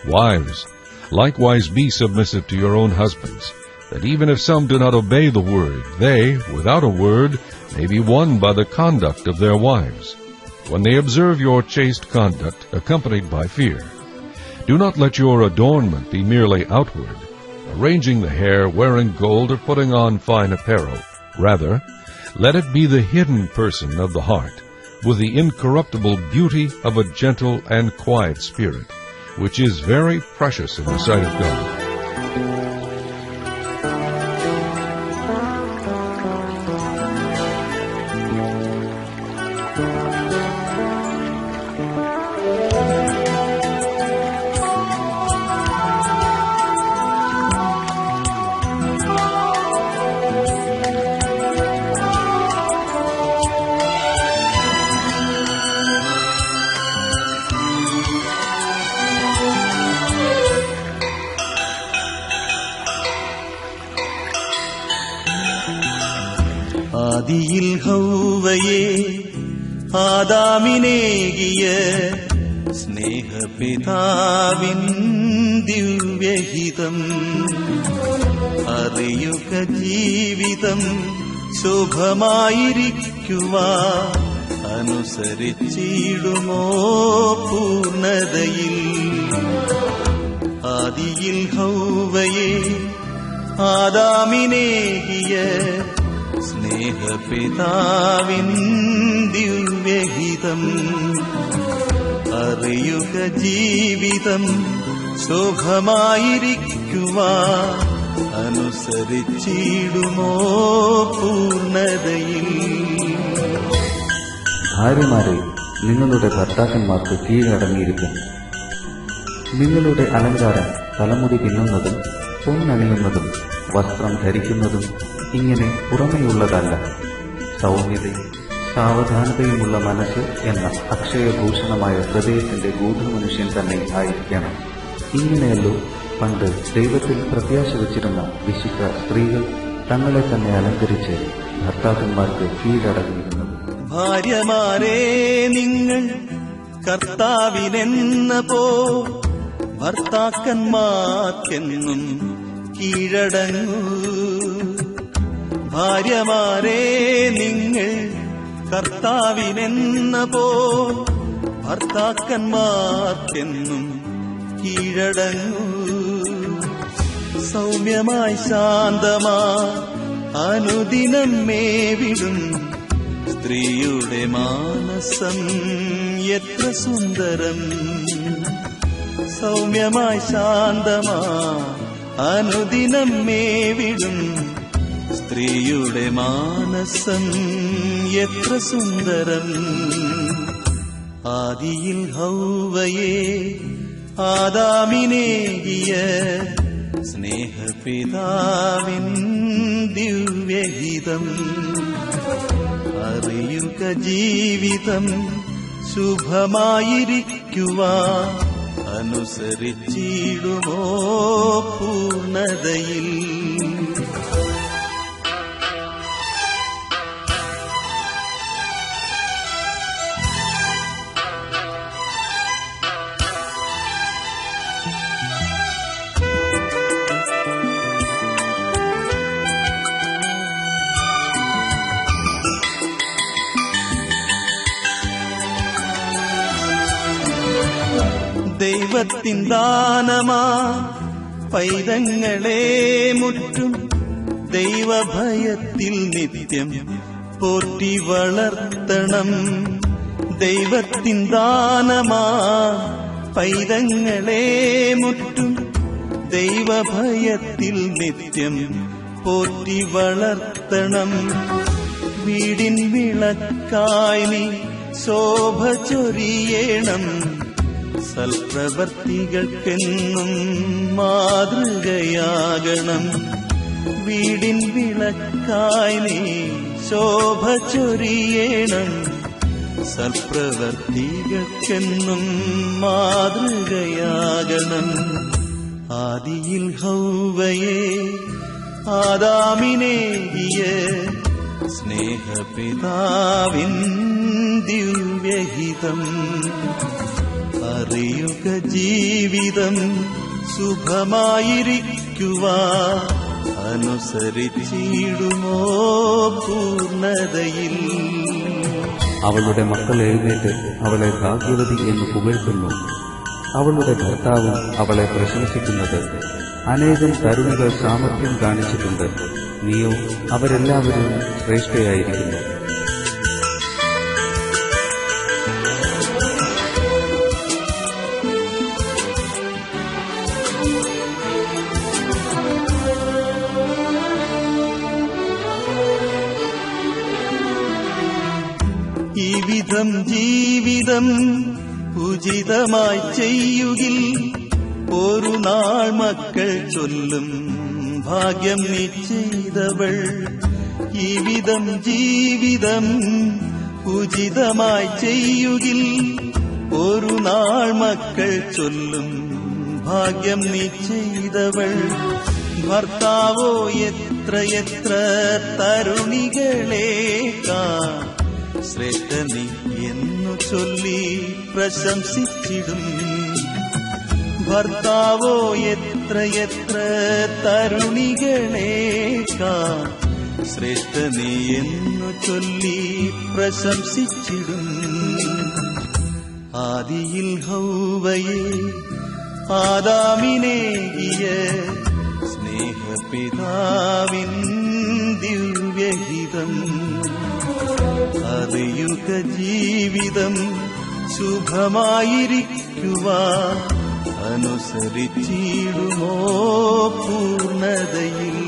Wives, likewise be submissive to your own husbands, that even if some do not obey the word, they, without a word, may be won by the conduct of their wives, when they observe your chaste conduct accompanied by fear. Do not let your adornment be merely outward, arranging the hair, wearing gold, or putting on fine apparel. Rather, let it be the hidden person of the heart, with the incorruptible beauty of a gentle and quiet spirit, which is very precious in the sight of God. ആദിയിൽ ഹൗവയെ ആദാമിനേകിയ സ്നേഹപിതാവിൻ ദിവ്യഹിതം അറിയുക ജീവിതം ശുഭമായിരിക്കുവാൻ അനുസരിച്ചിടുമോ പൂർണ്ണതയിൽ. ആദിയിൽ ഹൗവയെ ആദാമിനേകിയ സ്നേഹപിതാവിൻ ദിവ്യഹിതം അറിയുക ജീവിതം ശുഭമായിരിക്കുവാൻ അനുസരിച്ചിടുമോ പൂർണ്ണതയിൽ. ഭാര്യമാരെ, നിങ്ങളുടെ ഭർത്താക്കന്മാർക്ക് കീഴടങ്ങിയിരിക്കും. നിങ്ങളുടെ അലങ്കാരം തലമുടി പിന്നുന്നതും പൊന്നണിയുന്നതും വസ്ത്രം ധരിക്കുന്നതും ഇങ്ങനെ പുറമെയുള്ളതല്ല, സൗമ്യതയും സാവധാനതയുമുള്ള മനസ്സ് എന്ന അക്ഷയഭൂഷണമായ ഹൃദയത്തിന്റെ ഗൂഢമനുഷ്യൻ തന്നെ ആയിരിക്കണം. ഇങ്ങനെയല്ലോ പണ്ട് ദൈവത്തിൽ പ്രത്യാശ വച്ചിരുന്ന വിശുദ്ധ സ്ത്രീകൾ തങ്ങളെ തന്നെ അലങ്കരിച്ച് ഭർത്താക്കന്മാർക്ക് കീഴടങ്ങിയിരുന്നത്. ഭാര്യമാരെ, നിങ്ങൾ കർത്താവിനെന്ന പോ ഭർത്താക്കന്മാർക്കെന്നും കീഴടങ്ങൂ. ഭാര്യമാരെ, നിങ്ങൾ കർത്താവിനെന്ന പോ ഭർത്താക്കന്മാർക്കെന്നും കീഴടങ്ങൂ. സൗമ്യമായി ശാന്തമായി അനുദിനം മേവിടും സ്ത്രീയുടെ മാനസം എത്ര സുന്ദരം. സൗമ്യമായി ശാന്തമായി അനുദിനം മേവിടും സ്ത്രീയുടെ മാനസം എത്ര സുന്ദരം. ആദിയിൽ ഹൗവയെ ആദാമിനേകിയ സ്നേഹപിതാവിൻ ദിവ്യഹിതം അറിയുക ജീവിതം ശുഭമായിരിക്കുവാൻ അനുസരിച്ചിടുമോ പൂർണ്ണതയിൽ. ദൈവത്തിൻ ദാനമാ പൈതങ്ങളെ മുറ്റും ദൈവഭയത്തിൽ നിത്യം പോറ്റി വളർത്തണം. ദൈവത്തിൻ ദാനമാ പൈതങ്ങളെ മുറ്റും ദൈവഭയത്തിൽ നിത്യം പോറ്റി വളർത്തണം. വീടിൻ വിളക്കായി നീ ശോഭ ചൊരിയണം. സൽപ്രവർത്തികൾക്കെന്നും മാതൃകയാകണം. വീടിൻ വിളക്കായി നീ ശോഭ ചൊരിയണം. സൽപ്രവർത്തികൾക്കെന്നും മാതൃകയാകണം. ആദിയിൽ ഹൗവയെ ആദാമിനേകിയ സ്നേഹപിതാവിൻ ദിവ്യഹിതം അറിയുക ജീവിതം സുഖമായിരിക്കുവാൻ അനുസരിച്ചിടുമോ പൂർണ്ണതയിൽ. അവളുടെ മക്കൾ എഴുന്നേറ്റ് അവളെ ഭാഗ്യവതി എന്ന് പുകഴ്ത്തുന്നു. അവളുടെ ഭർത്താവും അവളെ പ്രശംസിക്കുന്നത്. അനേകം തരുണികൾ സാമർഥ്യം കാണിച്ചിട്ടുണ്ട്, നീയോ അവരെല്ലാവരും ശ്രേഷ്ഠയായിരിക്കുന്നു. ഈ വിധം ജീവിതം ഉചിതമായി ചെയ്യുകിൽ ഒരു നാൾ മക്കൾ ചൊല്ലും ഭാഗ്യം നീ ചെയ്തവൾ. ഈ വിധം ജീവിതം ഉചിതമായി ചെയ്യുകിൽ ഒരു നാൾ മക്കൾ ചൊല്ലും ഭാഗ്യം നീ ചെയ്തവൾ. ഭർത്താവോ എത്ര എത്ര തരുണികളേക്കാൾ ശ്രേഷ്ഠ നീ എന്നു ചൊല്ലി പ്രശംസിച്ചിടും. ഭർത്താവോ എത്ര എത്ര തരുണികളേക്കാൾ ശ്രേഷ്ഠ നീ എന്നു ചൊല്ലി പ്രശംസിച്ചിടും. ആദിയിൽ ഹൗവയെ ആദാമിനേകിയ സ്നേഹപിതാവിൻ ദിവ്യഹിതം അറിയുക ജീവിതം സുഖമായിരിക്കുവാൻ അനുസരിച്ചിടുമോ പൂർണ്ണതയിൽ.